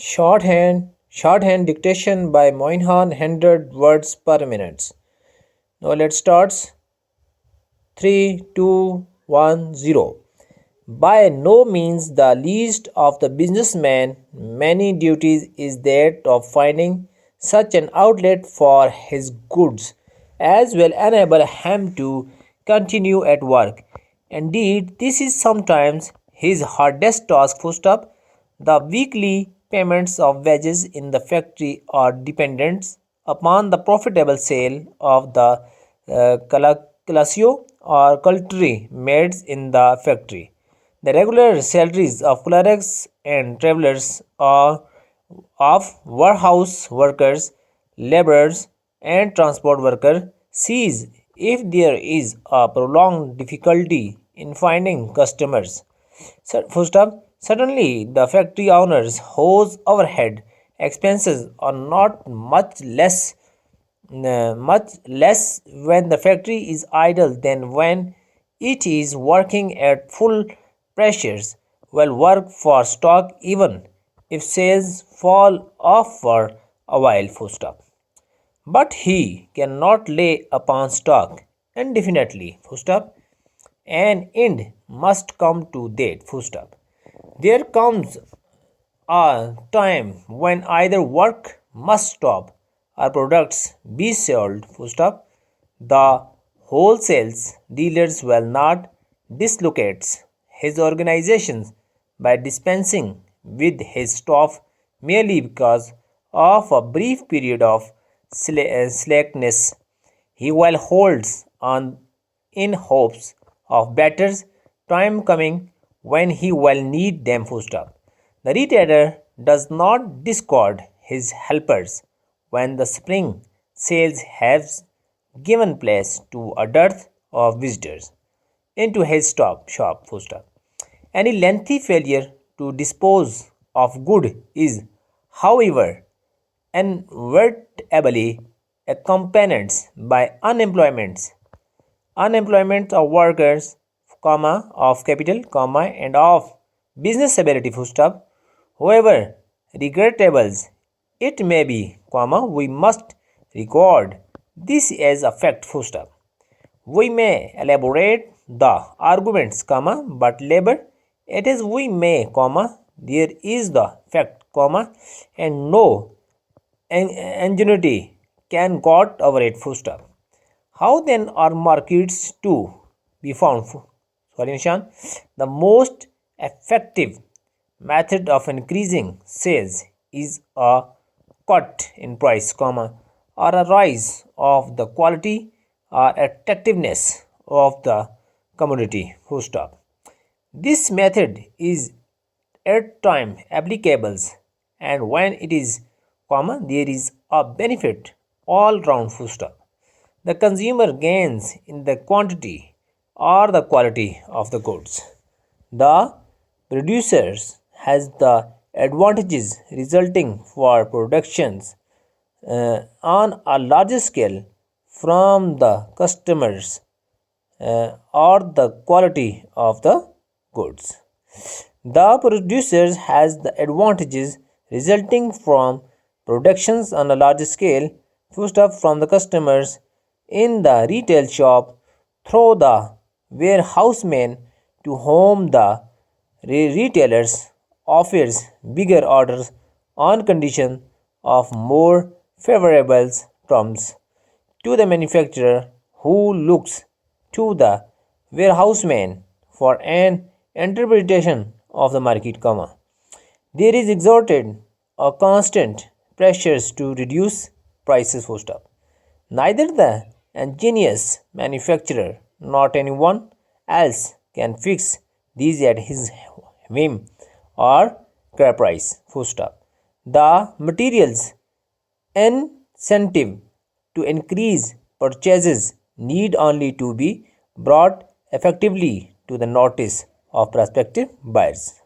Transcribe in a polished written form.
Shorthand dictation by Moynihan 100 words per minute. Now let's start. 3, 2, 1, 0. By no means the least of the businessman's many duties is that of finding such an outlet for his goods as will enable him to continue at work. Indeed, this is sometimes his hardest task. The weekly payments of wages in the factory are dependent upon the profitable sale of the Calaccio or cutlery made in the factory. The regular salaries of clerks and travelers are of warehouse workers, laborers, and transport workers cease if there is a prolonged difficulty in finding customers. Certainly, the factory owners whose overhead expenses are not much less when the factory is idle than when it is working at full pressures will work for stock even if sales fall off for a while. But he cannot lay upon stock indefinitely. An end must come to that. There comes a time when either work must stop or products be sold. The wholesale dealers will not dislocate his organizations by dispensing with his staff merely because of a brief period of slackness. He will hold on in hopes of better time coming when he will need them. The retailer does not discard his helpers when the spring sales have given place to a dearth of visitors into his shop. Any lengthy failure to dispose of good is, however, inevitably accompanied by unemployment of workers, of capital, and of business ability. However regrettable it may be, we must record this as a fact. We may elaborate the arguments, but labor it is we may, there is the fact, and no ingenuity can got over it. How then are markets to be found? The most effective method of increasing sales is a cut in price, or a rise of the quality or attractiveness of the commodity. This method is at time applicable, and when it is, there is a benefit all round. The consumer gains in the quantity or the quality of the goods. The producers has the advantages resulting for productions on a larger scale from the customers or the quality of the goods. The producers has the advantages resulting from productions on a large scale, from the customers in the retail shop through the warehousemen to whom the retailers offers bigger orders on condition of more favorable terms to the manufacturer who looks to the warehouseman for an interpretation of the market, there is exerted a constant pressures to reduce prices. Neither the ingenious manufacturer nor anyone else can fix these at his whim or caprice. The materials incentive to increase purchases need only to be brought effectively to the notice of prospective buyers.